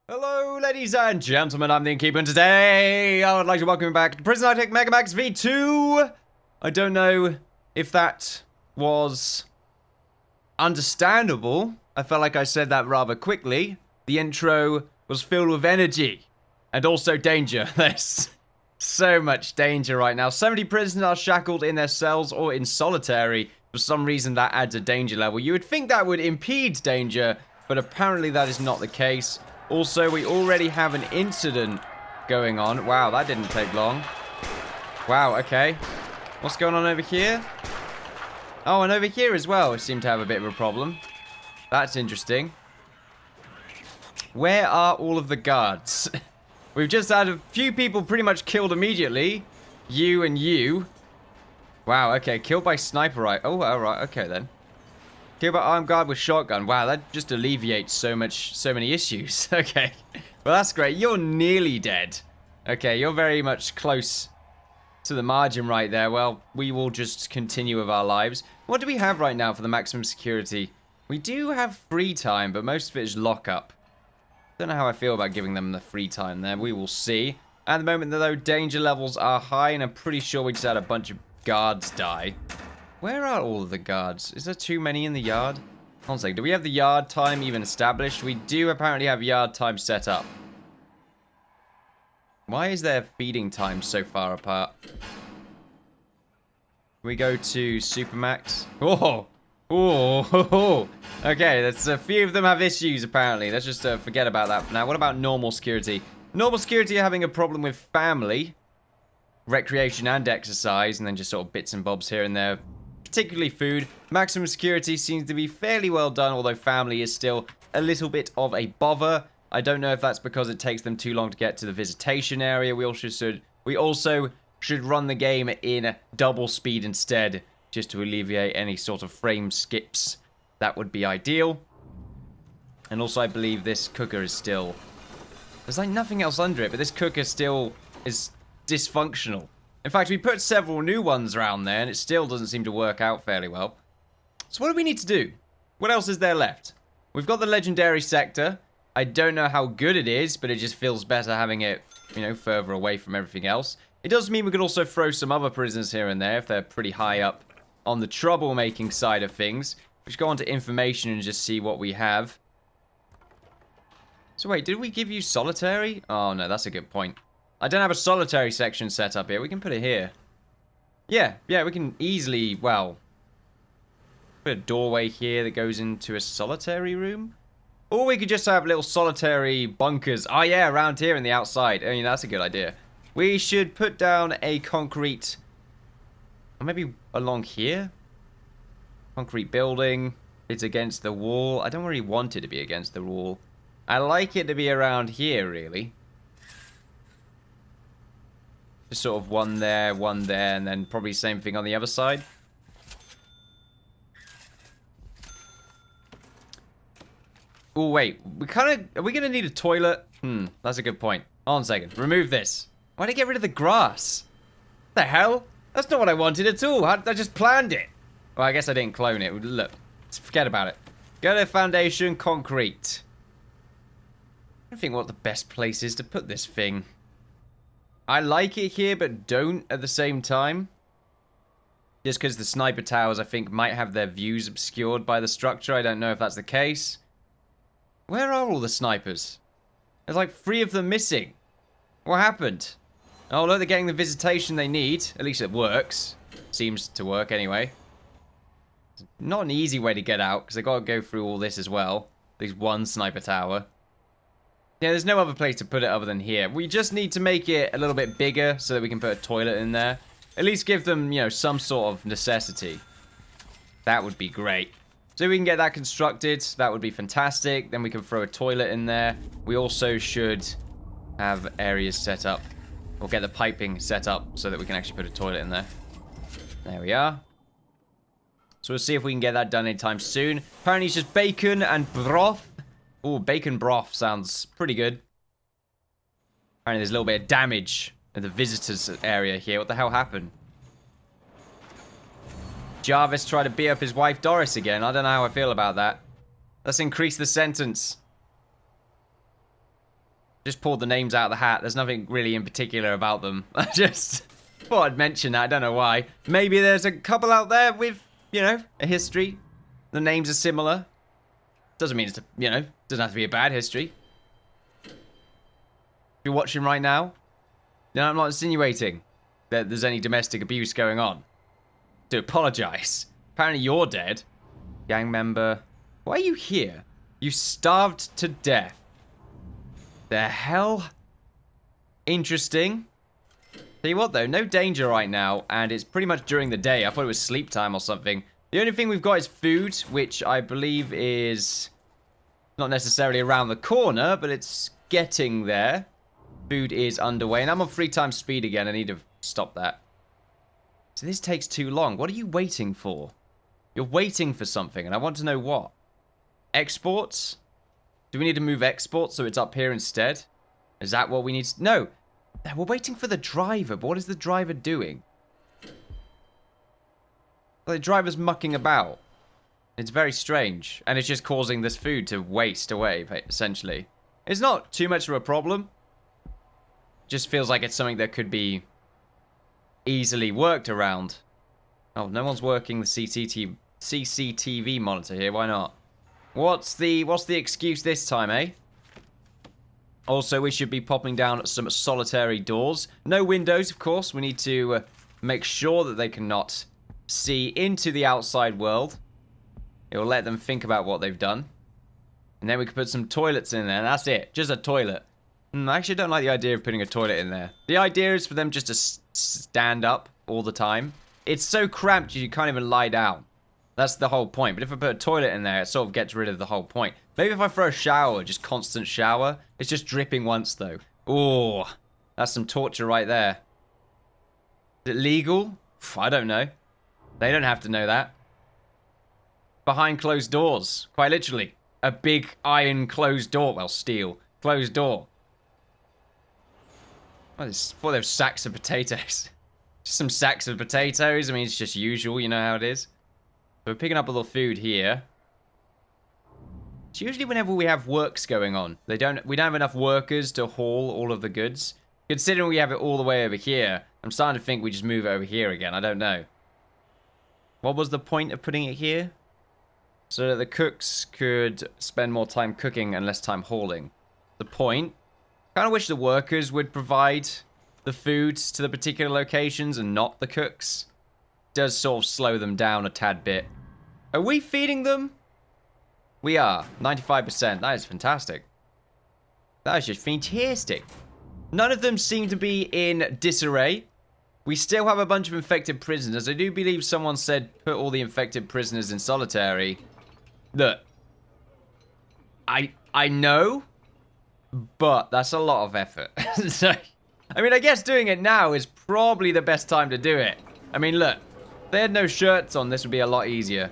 Hello, ladies and gentlemen, I'm the Innkeeper, and today I would like to welcome you back to Prison Arctic Megamax V2. I don't know if that was understandable. I felt like I said that rather quickly. The intro was filled with energy and also danger. There's so much danger right now. 70 prisoners are shackled in their cells or in solitary. For some reason, that adds a danger level. You would think that would impede danger, but apparently that is not the case. Also, we already have an incident going on. Wow, that didn't take long. Wow, okay. What's going on over here? Oh, and over here as well, we seem to have a bit of a problem. That's interesting. Where are all of the guards? We've just had a few people pretty much killed immediately. You and you. Wow, okay. Killed by sniper, right? Oh, alright, okay then. Killed by armed guard with shotgun. Wow, that just alleviates so many issues. Okay. Well, that's great. You're nearly dead. Okay, you're very much close to the margin right there. Well, we will just continue with our lives. What do we have right now for the maximum security? We do have free time, but most of it is lockup. Don't know how I feel about giving them the free time there. We will see. At the moment, though, danger levels are high, and I'm pretty sure we just had a bunch of guards die. Where are all of the guards? Is there too many in the yard? Hold on a second. Do we have the yard time even established? We do apparently have yard time set up. Why is their feeding time so far apart? We go to Supermax. Oh! Oh! Okay, that's a few of them have issues apparently. Let's just forget about that for now. What about normal security? Normal security are having a problem with family, recreation and exercise, and then just sort of bits and bobs here and there. Particularly food. Maximum security seems to be fairly well done, although family is still a little bit of a bother. I don't know if that's because it takes them too long to get to the visitation area. We also should run the game in double speed instead, just to alleviate any sort of frame skips. That would be ideal. And also I believe this cooker is still... There's like nothing else under it, but this cooker still is dysfunctional. In fact, we put several new ones around there, and it still doesn't seem to work out fairly well. So what do we need to do? What else is there left? We've got the legendary sector. I don't know how good it is, but it just feels better having it, you know, further away from everything else. It does mean we could also throw some other prisoners here and there if they're pretty high up on the troublemaking side of things. We should go on to information and just see what we have. So wait, did we give you solitary? Oh no, that's a good point. I don't have a solitary section set up here. We can put it here. Yeah, we can easily, well, put a doorway here that goes into a solitary room. Or we could just have little solitary bunkers. Oh yeah, around here in the outside. I mean, that's a good idea. We should put down a concrete, or maybe along here. Concrete building. It's against the wall. I don't really want it to be against the wall. I like it to be around here, really. Just sort of one there, and then probably same thing on the other side. Oh, wait. Are we going to need a toilet? That's a good point. Hold on a second. Remove this. Why'd I get rid of the grass? What the hell? That's not what I wanted at all. I just planned it. Well, I guess I didn't clone it. Look. Let's forget about it. Go to foundation, concrete. I don't think what the best place is to put this thing. I like it here, but don't at the same time. Just because the sniper towers, I think, might have their views obscured by the structure. I don't know if that's the case. Where are all the snipers? There's like 3 of them missing. What happened? Oh, look, they're getting the visitation they need. At least it works. Seems to work anyway. Not an easy way to get out, because they've got to go through all this as well. At least one sniper tower. Yeah, there's no other place to put it other than here. We just need to make it a little bit bigger so that we can put a toilet in there. At least give them, you know, some sort of necessity. That would be great. So we can get that constructed. That would be fantastic. Then we can throw a toilet in there. We also should have areas set up. Or get the piping set up so that we can actually put a toilet in there. There we are. So we'll see if we can get that done anytime soon. Apparently it's just bacon and broth. Ooh, bacon broth sounds pretty good. Apparently there's a little bit of damage in the visitors area here. What the hell happened? Jarvis tried to beat up his wife Doris again. I don't know how I feel about that. Let's increase the sentence. Just pulled the names out of the hat. There's nothing really in particular about them. I just thought I'd mention that. I don't know why. Maybe there's a couple out there with, you know, a history. The names are similar. Doesn't mean it's, you know, doesn't have to be a bad history. If you're watching right now, then I'm not insinuating that there's any domestic abuse going on. To apologize. Apparently you're dead. Gang member. Why are you here? You starved to death. The hell? Interesting. Tell you what though, no danger right now, and it's pretty much during the day. I thought it was sleep time or something. The only thing we've got is food, which I believe is not necessarily around the corner, but it's getting there. Food is underway, and I'm on 3 times speed again. I need to stop that. So this takes too long. What are you waiting for? You're waiting for something, and I want to know what. Exports? Do we need to move exports so it's up here instead? Is that what we need to... No. We're waiting for the driver, but what is the driver doing? Well, the driver's mucking about. It's very strange, and it's just causing this food to waste away, essentially. It's not too much of a problem. Just feels like it's something that could be easily worked around. Oh, no one's working the CCTV monitor here. Why not? What's the excuse this time, eh? Also, we should be popping down some solitary doors. No windows, of course. We need to make sure that they cannot see into the outside world. It will let them think about what they've done. And then we can put some toilets in there, and that's it. Just a toilet. I actually don't like the idea of putting a toilet in there. The idea is for them just to stand up all the time. It's so cramped you can't even lie down. That's the whole point. But if I put a toilet in there, it sort of gets rid of the whole point. Maybe if I throw a shower, just constant shower. It's just dripping once, though. Oh, that's some torture right there. Is it legal? I don't know. They don't have to know that. Behind closed doors. Quite literally. A big iron closed door. Well, steel. Closed door. What is for those sacks of potatoes? Just some sacks of potatoes. I mean, it's just usual. You know how it is. So we're picking up a little food here. It's usually whenever we have works going on. We don't have enough workers to haul all of the goods. Considering we have it all the way over here, I'm starting to think we just move it over here again. I don't know. What was the point of putting it here? So that the cooks could spend more time cooking and less time hauling. The point. Kind of wish the workers would provide the food to the particular locations and not the cooks. Does sort of slow them down a tad bit. Are we feeding them? We are. 95%. That is fantastic. That is just fantastic. None of them seem to be in disarray. We still have a bunch of infected prisoners. I do believe someone said put all the infected prisoners in solitary. Look. I know, but that's a lot of effort. So, I mean, I guess doing it now is probably the best time to do it. I mean, look. If they had no shirts on, this would be a lot easier.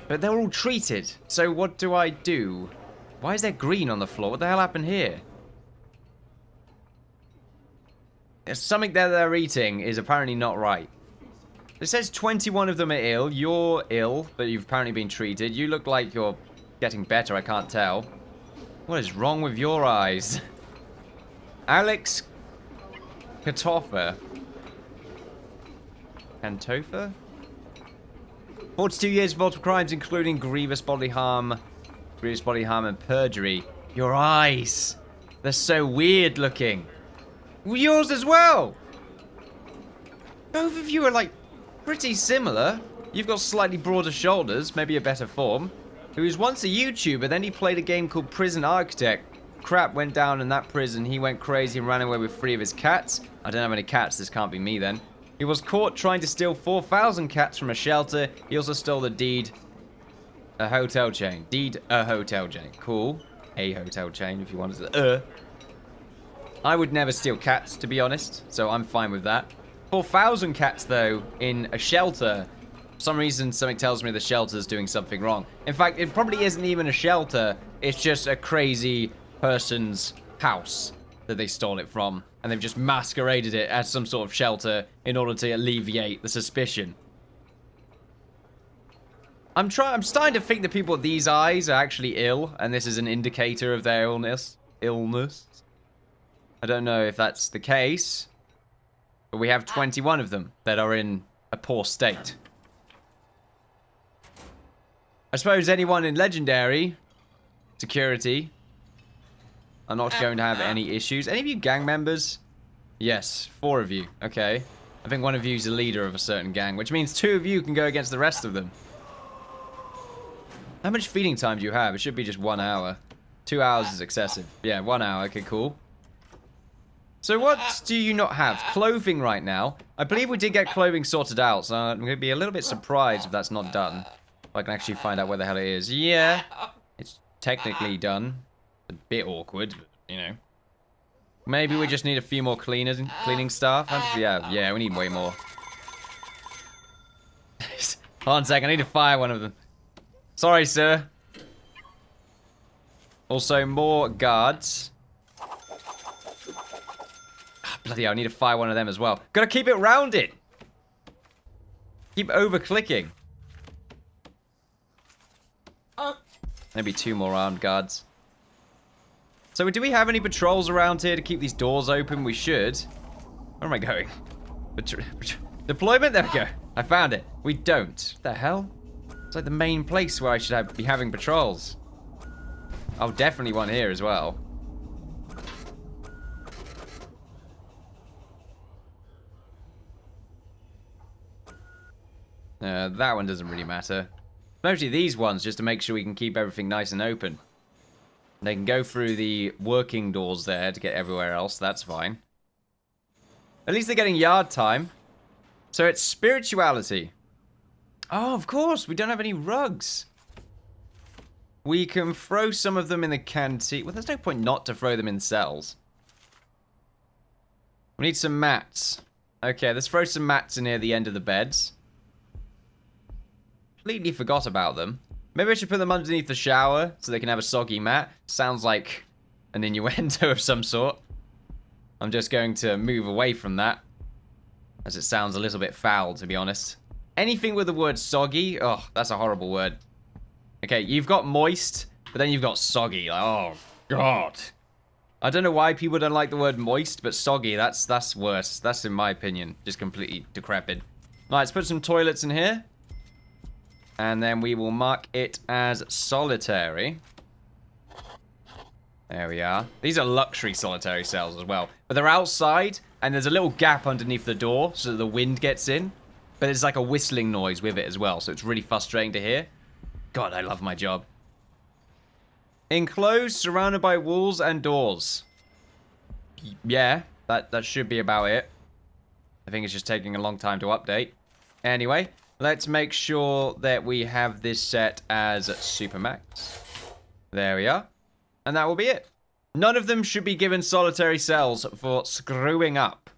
But they're all treated. So what do I do? Why is there green on the floor? What the hell happened here? There's something that they're eating is apparently not right. It says 21 of them are ill. You're ill, but you've apparently been treated. You look like you're getting better. I can't tell. What is wrong with your eyes? Alex Katoffer. Antofa? 42 years of multiple crimes, including grievous bodily harm and perjury. Your eyes. They're so weird looking. Yours as well. Both of you are like pretty similar. You've got slightly broader shoulders, maybe a better form. He was once a YouTuber, then he played a game called Prison Architect. Crap went down in that prison. He went crazy and ran away with 3 of his cats. I don't have any cats. This can't be me then. He was caught trying to steal 4,000 cats from a shelter. He also stole the deed. A hotel chain. Deed a hotel chain. Cool. A hotel chain if you wanted to. I would never steal cats, to be honest. So I'm fine with that. 4,000 cats, though, in a shelter. For some reason, something tells me the shelter's doing something wrong. In fact, it probably isn't even a shelter. It's just a crazy person's house that they stole it from. And they've just masqueraded it as some sort of shelter in order to alleviate the suspicion. I'm starting to think that people with these eyes are actually ill, and this is an indicator of their illness. illness. I don't know if that's the case, but we have 21 of them that are in a poor state. I suppose anyone in Legendary security are not going to have any issues. Any of you gang members? Yes, 4 of you. Okay. I think one of you is the leader of a certain gang, which means 2 of you can go against the rest of them. How much feeding time do you have? It should be just 1 hour. 2 hours is excessive. Yeah, 1 hour. Okay, cool. So what do you not have? Clothing right now. I believe we did get clothing sorted out, so I'm going to be a little bit surprised if that's not done. If I can actually find out where the hell it is. Yeah, it's technically done. A bit awkward, but, you know. Maybe we just need a few more cleaning staff. Yeah, we need way more. Hold on a sec, I need to fire one of them. Sorry, sir. Also, more guards. Bloody hell, I need to fire one of them as well. Gotta keep it rounded. Keep over-clicking. Maybe 2 more armed guards. So do we have any patrols around here to keep these doors open? We should. Where am I going? Deployment? There we go. I found it. We don't. What the hell? It's like the main place where I should be having patrols. Oh, definitely one here as well. That one doesn't really matter. Mostly these ones, just to make sure we can keep everything nice and open. They can go through the working doors there to get everywhere else. That's fine. At least they're getting yard time. So it's spirituality. Oh, of course. We don't have any rugs. We can throw some of them in the canteen. Well, there's no point not to throw them in cells. We need some mats. Okay, let's throw some mats in near the end of the beds. Completely forgot about them. Maybe I should put them underneath the shower so they can have a soggy mat. Sounds like an innuendo of some sort. I'm just going to move away from that, as it sounds a little bit foul, to be honest. Anything with the word soggy, oh, that's a horrible word. Okay, you've got moist, but then you've got soggy. Like, oh, God. I don't know why people don't like the word moist, but soggy, that's worse. That's, in my opinion, just completely decrepit. All right, let's put some toilets in here. And then we will mark it as solitary. There we are. These are luxury solitary cells as well. But they're outside, and there's a little gap underneath the door so that the wind gets in. But there's like a whistling noise with it as well, so it's really frustrating to hear. God, I love my job. Enclosed, surrounded by walls and doors. Yeah, that should be about it. I think it's just taking a long time to update. Anyway, let's make sure that we have this set as Supermax. There we are. And that will be it. None of them should be given solitary cells for screwing up.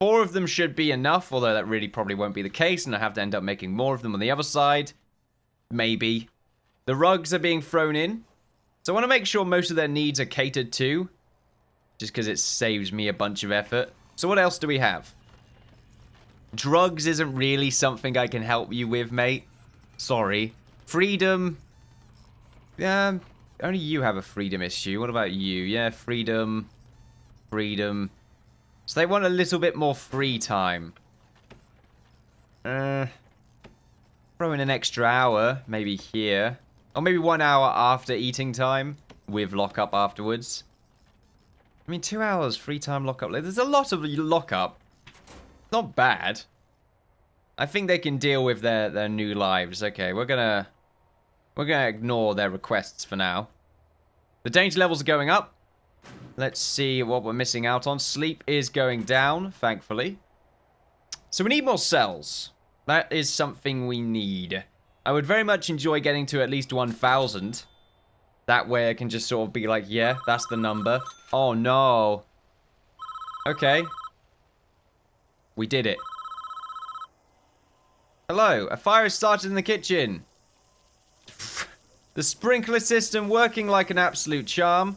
4 of them should be enough, although that really probably won't be the case, and I have to end up making more of them on the other side. Maybe. The rugs are being thrown in. So I want to make sure most of their needs are catered to, just because it saves me a bunch of effort. So what else do we have? Drugs isn't really something I can help you with, mate. Sorry. Freedom. Yeah, only you have a freedom issue. What about you? Yeah, freedom. Freedom. So they want a little bit more free time. Throw in an extra hour, maybe here. Or maybe 1 hour after eating time, with lockup afterwards. I mean, 2 hours free time lockup. There's a lot of lockup. Not bad. I think they can deal with their new lives. Okay, we're gonna ignore their requests for now. The danger levels are going up. Let's see what we're missing out on. Sleep is going down, thankfully. So we need more cells. That is something we need. I would very much enjoy getting to at least 1,000. That way I can just sort of be like, yeah, that's the number. Oh, no. Okay. We did it. Hello. A fire has started in the kitchen. The sprinkler system working like an absolute charm.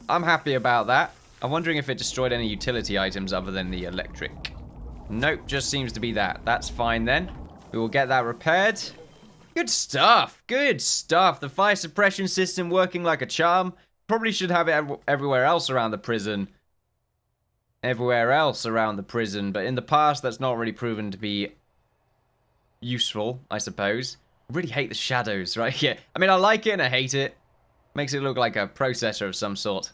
I'm happy about that. I'm wondering if it destroyed any utility items other than the electric. Nope, just seems to be that. That's fine then. We will get that repaired. Good stuff. Good stuff. The fire suppression system working like a charm. probably should have it everywhere else around the prison. Everywhere else around the prison. But in the past, that's not really proven to be useful, I suppose. I really hate the shadows right here. I mean, I like it and I hate it. Makes it look like a processor of some sort.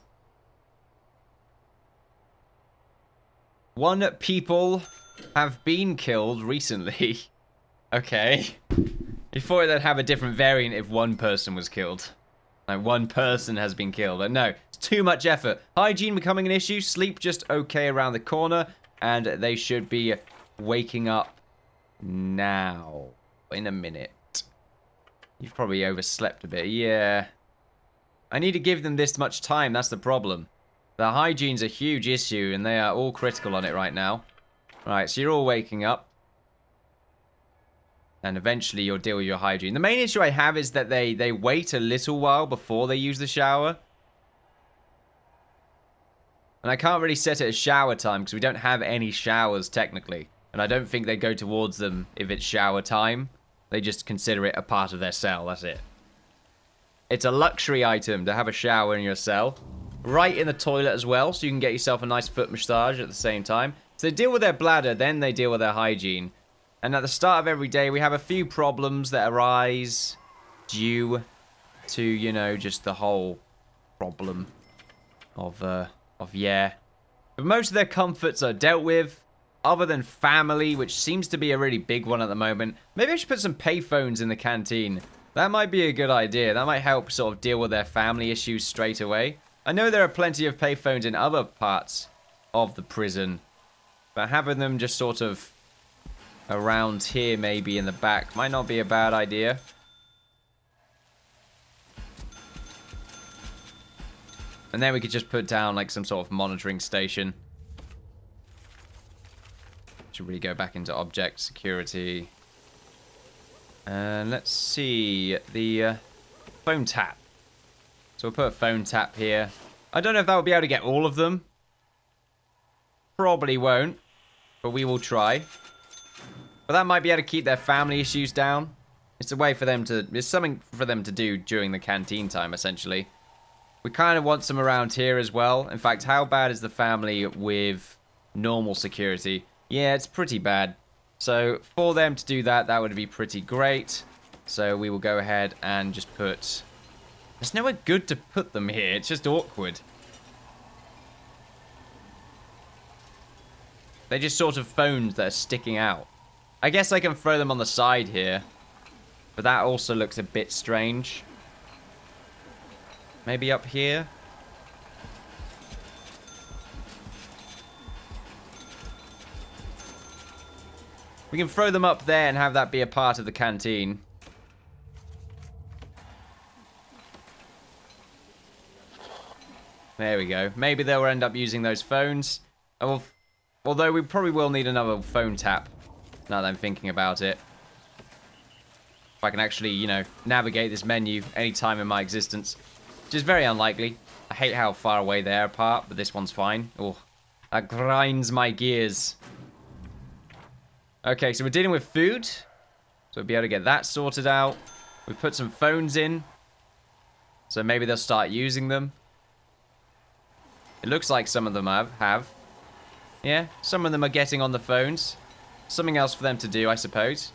One people have been killed recently. Okay. You thought they'd have a different variant if one person was killed. Like, one person has been killed. But no, it's too much effort. Hygiene becoming an issue. Sleep just okay around the corner. And they should be waking up now. In a minute. You've probably overslept a bit. Yeah. I need to give them this much time. That's the problem. The hygiene's a huge issue, and they are all critical on it right now. Right, so you're all waking up. And eventually you'll deal with your hygiene. The main issue I have is that they wait a little while before they use the shower. And I can't really set it as shower time, because we don't have any showers, technically. And I don't think they go towards them if it's shower time. They just consider it a part of their cell, that's it. It's a luxury item to have a shower in your cell. Right in the toilet as well, so you can get yourself a nice foot massage at the same time. So they deal with their bladder, then they deal with their hygiene. And at the start of every day, we have a few problems that arise due to, you know, just the whole problem of yeah. But most of their comforts are dealt with, other than family, which seems to be a really big one at the moment. Maybe I should put some payphones in the canteen. That might be a good idea. That might help sort of deal with their family issues straight away. I know there are plenty of payphones in other parts of the prison, but having them just sort of around here, maybe in the back, might not be a bad idea. And then we could just put down like some sort of monitoring station. Should really go back into object security. And let's see the phone tap. So we'll put a phone tap here. I don't know if that will be able to get all of them. Probably won't, but we will try. But that might be able to keep their family issues down. It's a way for them to... It's something for them to do during the canteen time, essentially. We kind of want some around here as well. In fact, how bad is the family with normal security? Yeah, it's pretty bad. So for them to do that, that would be pretty great. So we will go ahead and just put... There's nowhere good to put them here. It's just awkward. They're just sort of phones that are sticking out. I guess I can throw them on the side here. But that also looks a bit strange. Maybe up here? We can throw them up there and have that be a part of the canteen. There we go. Maybe they'll end up using those phones. Although we probably will need another phone tap. Now that I'm thinking about it. If I can actually, you know, navigate this menu any time in my existence. Which is very unlikely. I hate how far away they're apart, but this one's fine. Oh, that grinds my gears. Okay, so we're dealing with food. So we'll be able to get that sorted out. We've put some phones in. So maybe they'll start using them. It looks like some of them have. Yeah, some of them are getting on the phones. Something else for them to do, I suppose.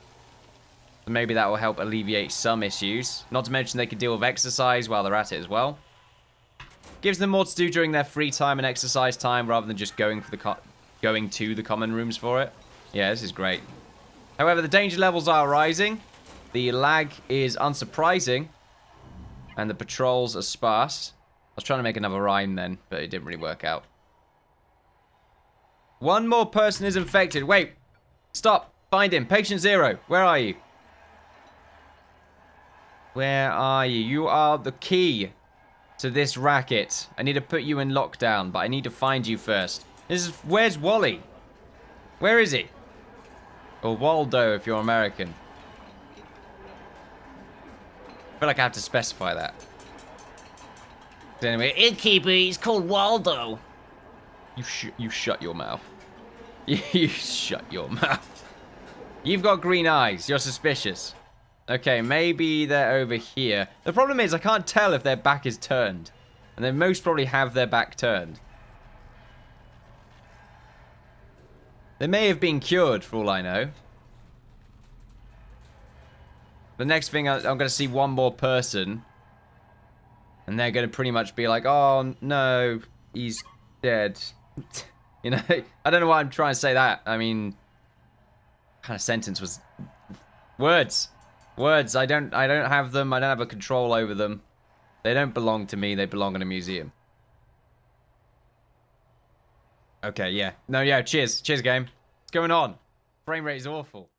So maybe that will help alleviate some issues. Not to mention they can deal with exercise while they're at it as well. Gives them more to do during their free time and exercise time rather than just going to the common rooms for it. Yeah, this is great. However, the danger levels are rising. The lag is unsurprising. And the patrols are sparse. I was trying to make another rhyme then, but it didn't really work out. One more person is infected. Wait. Stop. Find him. Patient 0. Where are you? Where are you? You are the key to this racket. I need to put you in lockdown, but I need to find you first. Where's Wally? Where is he? Or Waldo if you're American. I feel like I have to specify that. Anyway, Innkeeper, he's called Waldo. You shut your mouth. You shut your mouth. You've got green eyes. You're suspicious. Okay, maybe they're over here. The problem is I can't tell if their back is turned. And they most probably have their back turned. They may have been cured, for all I know. The next thing, I'm going to see one more person. And they're going to pretty much be like, oh, no, he's dead. You know, I don't know why I'm trying to say that. I mean, what kind of sentence was... Words. Words, I don't have them. I don't have a control over them. They don't belong to me. They belong in a museum. Okay, yeah. No, yeah, cheers. Cheers, game. What's going on? Frame rate is awful.